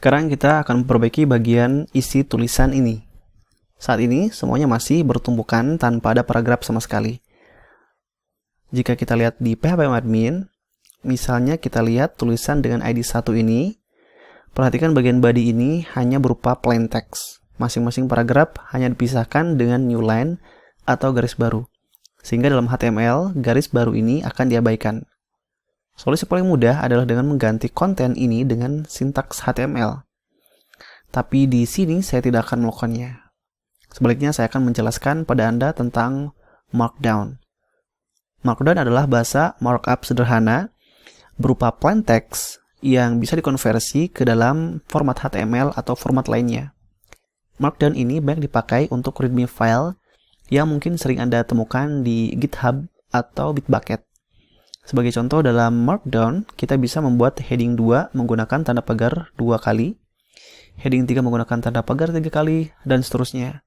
Sekarang kita akan memperbaiki bagian isi tulisan ini. Saat ini semuanya masih bertumbukan tanpa ada paragraf sama sekali. Jika kita lihat di php-admin, misalnya kita lihat tulisan dengan ID 1 ini, perhatikan bagian body ini hanya berupa plain text. Masing-masing paragraf hanya dipisahkan dengan new line atau garis baru. Sehingga dalam HTML, garis baru ini akan diabaikan. Solusi paling mudah adalah dengan mengganti konten ini dengan sintaks HTML. Tapi di sini saya tidak akan melakukannya. Sebaliknya saya akan menjelaskan pada Anda tentang Markdown. Markdown adalah bahasa markup sederhana berupa plain text yang bisa dikonversi ke dalam format HTML atau format lainnya. Markdown ini banyak dipakai untuk readme file yang mungkin sering Anda temukan di GitHub atau Bitbucket. Sebagai contoh, dalam Markdown, kita bisa membuat heading 2 menggunakan tanda pagar 2 kali, heading 3 menggunakan tanda pagar 3 kali, dan seterusnya.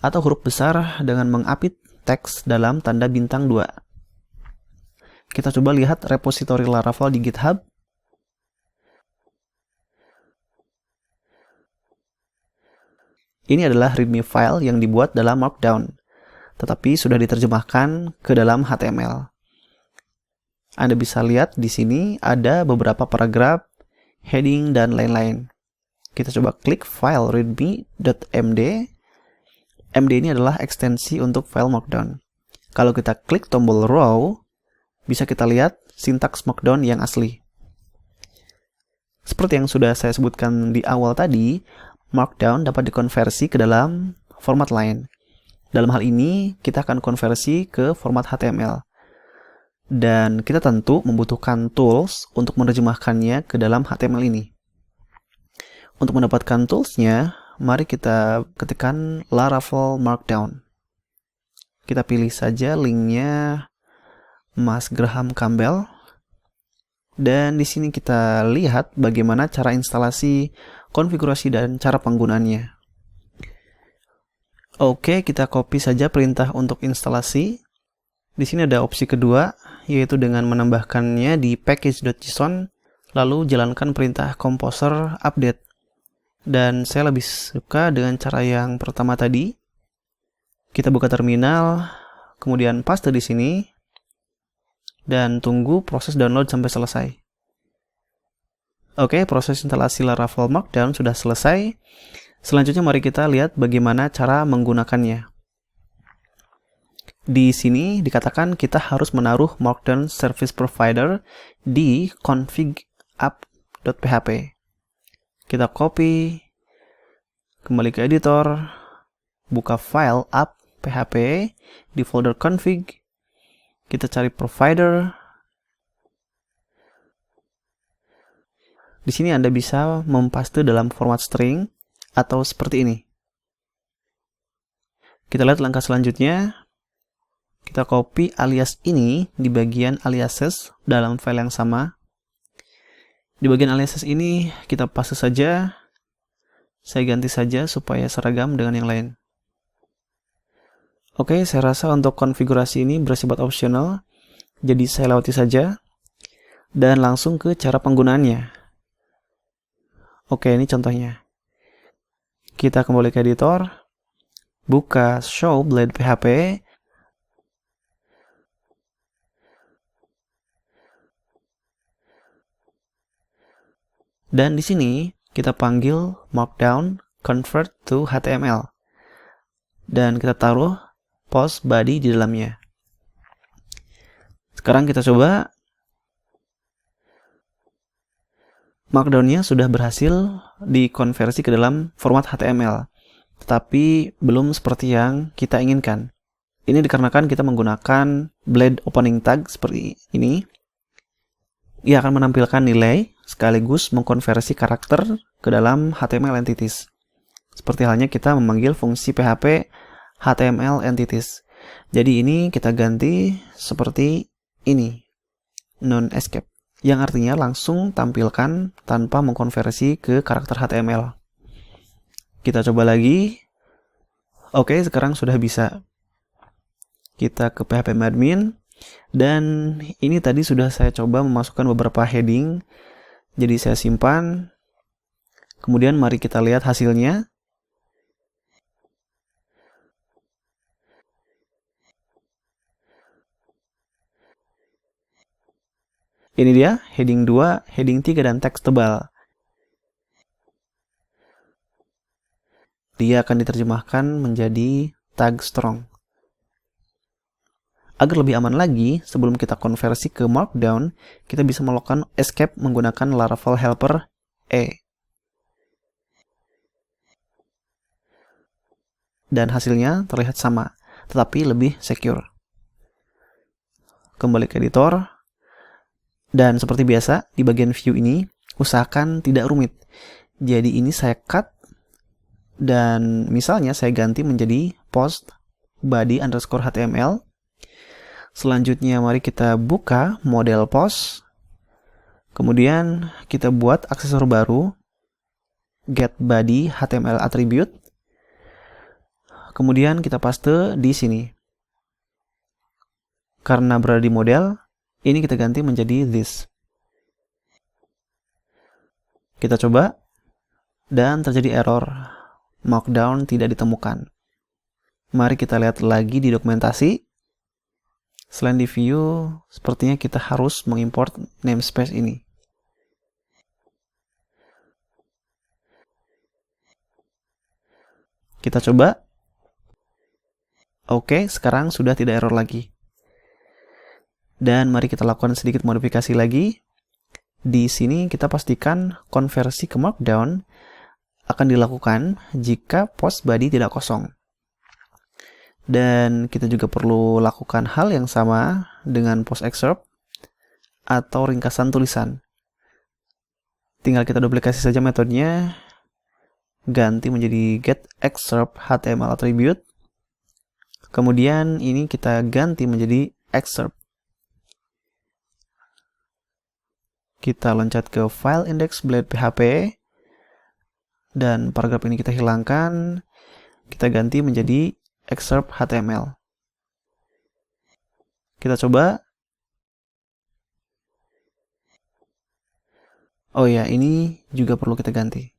Atau huruf besar dengan mengapit teks dalam tanda bintang 2. Kita coba lihat repositori Laravel di GitHub. Ini adalah readme file yang dibuat dalam Markdown, tetapi sudah diterjemahkan ke dalam HTML. Anda bisa lihat di sini ada beberapa paragraf, heading, dan lain-lain. Kita coba klik file readme.md. MD ini adalah ekstensi untuk file Markdown. Kalau kita klik tombol raw, bisa kita lihat sintaks Markdown yang asli. Seperti yang sudah saya sebutkan di awal tadi, Markdown dapat dikonversi ke dalam format lain. Dalam hal ini, kita akan konversi ke format HTML. Dan kita tentu membutuhkan tools untuk menerjemahkannya ke dalam HTML ini. Untuk mendapatkan toolsnya, mari kita ketikkan Laravel Markdown. Kita pilih saja linknya Mas Graham Campbell. Dan di sini kita lihat bagaimana cara instalasi, konfigurasi, dan cara penggunaannya. Oke, kita copy saja perintah untuk instalasi. Di sini ada opsi kedua, yaitu dengan menambahkannya di package.json, lalu jalankan perintah composer update. Dan saya lebih suka dengan cara yang pertama tadi. Kita buka terminal, kemudian paste di sini, dan tunggu proses download sampai selesai. Oke, proses instalasi Laravel Markdown sudah selesai. Selanjutnya mari kita lihat bagaimana cara menggunakannya. Di sini dikatakan kita harus menaruh Markdown Service Provider di config app.php. Kita copy, kembali ke editor, buka file app.php di folder config, kita cari provider. Di sini Anda bisa mempaste dalam format string atau seperti ini. Kita lihat langkah selanjutnya. Kita copy alias ini di bagian aliases dalam file yang sama. Di bagian aliases ini kita paste saja. Saya ganti saja supaya seragam dengan yang lain. Oke, saya rasa untuk konfigurasi ini bersifat opsional. Jadi saya lewati saja. Dan langsung ke cara penggunaannya. Oke, ini contohnya. Kita kembali ke editor. Buka show blade PHP. Dan di sini kita panggil Markdown convert to HTML. Dan kita taruh post body di dalamnya. Sekarang kita coba. Markdown-nya sudah berhasil dikonversi ke dalam format HTML. Tetapi belum seperti yang kita inginkan. Ini dikarenakan kita menggunakan blade opening tag seperti ini. Ia akan menampilkan nilai sekaligus mengkonversi karakter ke dalam HTML entities. Seperti halnya kita memanggil fungsi PHP HTML entities. Jadi ini kita ganti seperti ini, non-escape, yang artinya langsung tampilkan tanpa mengkonversi ke karakter HTML. Kita coba lagi. Oke, sekarang sudah bisa. Kita ke php-admin. Dan ini tadi sudah saya coba memasukkan beberapa heading. Jadi saya simpan. Kemudian mari kita lihat hasilnya. Ini dia, heading 2, heading 3, dan teks tebal. Dia akan diterjemahkan menjadi tag strong. Agar lebih aman lagi, sebelum kita konversi ke Markdown, kita bisa melakukan escape menggunakan Laravel helper E. Dan hasilnya terlihat sama, tetapi lebih secure. Kembali ke editor. Dan seperti biasa, di bagian view ini, usahakan tidak rumit. Jadi ini saya cut, dan misalnya saya ganti menjadi post body underscore HTML. Selanjutnya mari kita buka model post. Kemudian kita buat aksesor baru, get body HTML attribute. Kemudian kita paste di sini. Karena berada di model, ini kita ganti menjadi this. Kita coba, dan terjadi error. Markdown tidak ditemukan. Mari kita lihat lagi di dokumentasi. Selain di view, sepertinya kita harus mengimport namespace ini. Kita coba. Oke, sekarang sudah tidak error lagi. Dan mari kita lakukan sedikit modifikasi lagi. Di sini kita pastikan konversi ke Markdown akan dilakukan jika post body tidak kosong. Dan kita juga perlu lakukan hal yang sama dengan post excerpt atau ringkasan tulisan. Tinggal kita duplikasi saja metodenya, ganti menjadi get excerpt HTML attribute. Kemudian ini kita ganti menjadi excerpt. Kita loncat ke file index.php, dan paragraf ini kita hilangkan. Kita ganti menjadi excerpt HTML. Kita coba. Oh ya, ini juga perlu kita ganti.